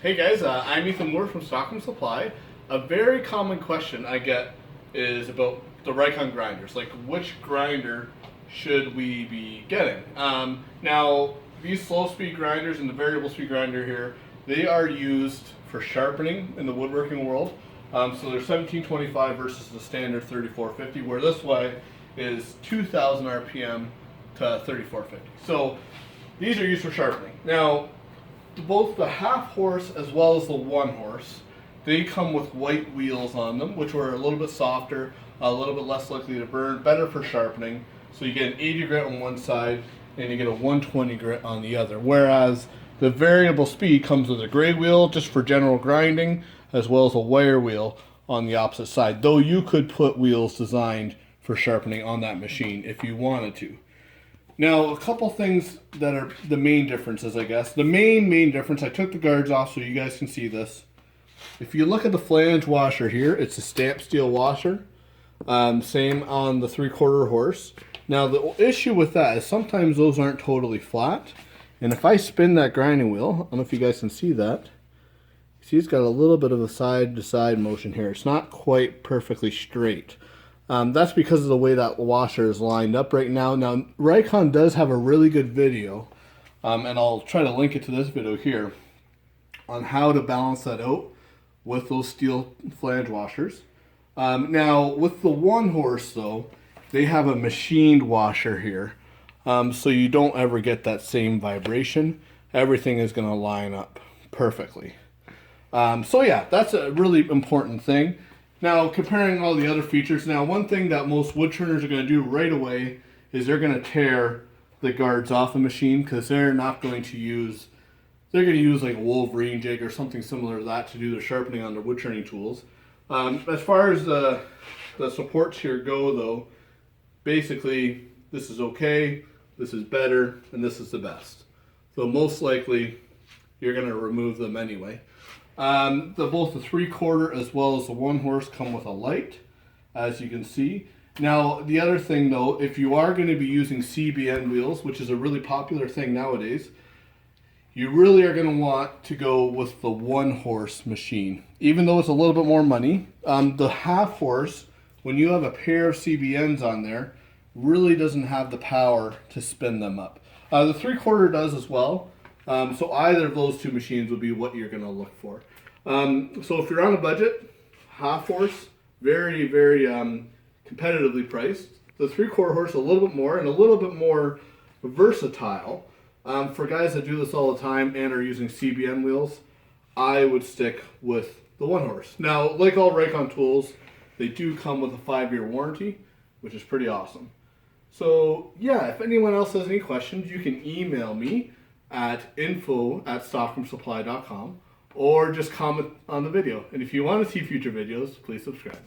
Hey guys, I'm EthAnswers from Stockholm Supply. A very common question I get is about the Rikon grinders. Like, which grinder should we be getting? Now, these slow speed grinders and the variable speed grinder here, they are used for sharpening in the woodworking world. So they're 1725 versus the standard 3450, where this way is 2000 RPM to 3450. So these are used for sharpening. Now, both the half horse as well as the one horse, they come with white wheels on them, which are a little bit softer, a little bit less likely to burn, better for sharpening. So you get an 80 grit on one side and you get a 120 grit on the other. Whereas the variable speed comes with a gray wheel just for general grinding, as well as a wire wheel on the opposite side. Though you could put wheels designed for sharpening on that machine if you wanted to. Now, a couple things that are the main differences, I guess. The main difference, I took the guards off so you guys can see this. If you look at the flange washer here, it's a stamped steel washer. Same on the 3/4 horse. Now, the issue with that is sometimes those aren't totally flat. And if I spin that grinding wheel, I don't know if you guys can see that. See, it's got a little bit of a side-to-side motion here. It's not quite perfectly straight. That's because of the way that washer is lined up right now. Now, Rikon does have a really good video, and I'll try to link it to this video here, on how to balance that out with those steel flange washers. Now, with the one horse, though, they have a machined washer here, so you don't ever get that same vibration. Everything is going to line up perfectly. So yeah, that's a really important thing. Now, comparing all the other features, now one thing that most wood turners are going to do right away is they're going to tear the guards off the machine because they're not going to use, they're going to use like a Wolverine jig or something similar to that to do their sharpening on their wood turning tools. As far as the supports here go though, basically this is okay, this is better, and this is the best. So most likely you're going to remove them anyway. Both the 3/4 as well as the one horse come with a light, as you can see. Now, the other thing though, if you are going to be using CBN wheels, which is a really popular thing nowadays, you really are going to want to go with the one horse machine. Even though it's a little bit more money, the half horse, when you have a pair of CBNs on there, really doesn't have the power to spin them up. The 3/4 does as well. So either of those two machines would be what you're going to look for. So if you're on a budget, half horse, very competitively priced. The 3/4 horse a little bit more and a little bit more versatile. For guys that do this all the time and are using CBN wheels, I would stick with the one horse. Now, like all Rikon tools, they do come with a 5-year warranty, which is pretty awesome. So yeah, if anyone else has any questions, you can email me at info@stockholmsupply.com or just comment on the video. And if you want to see future videos, please subscribe.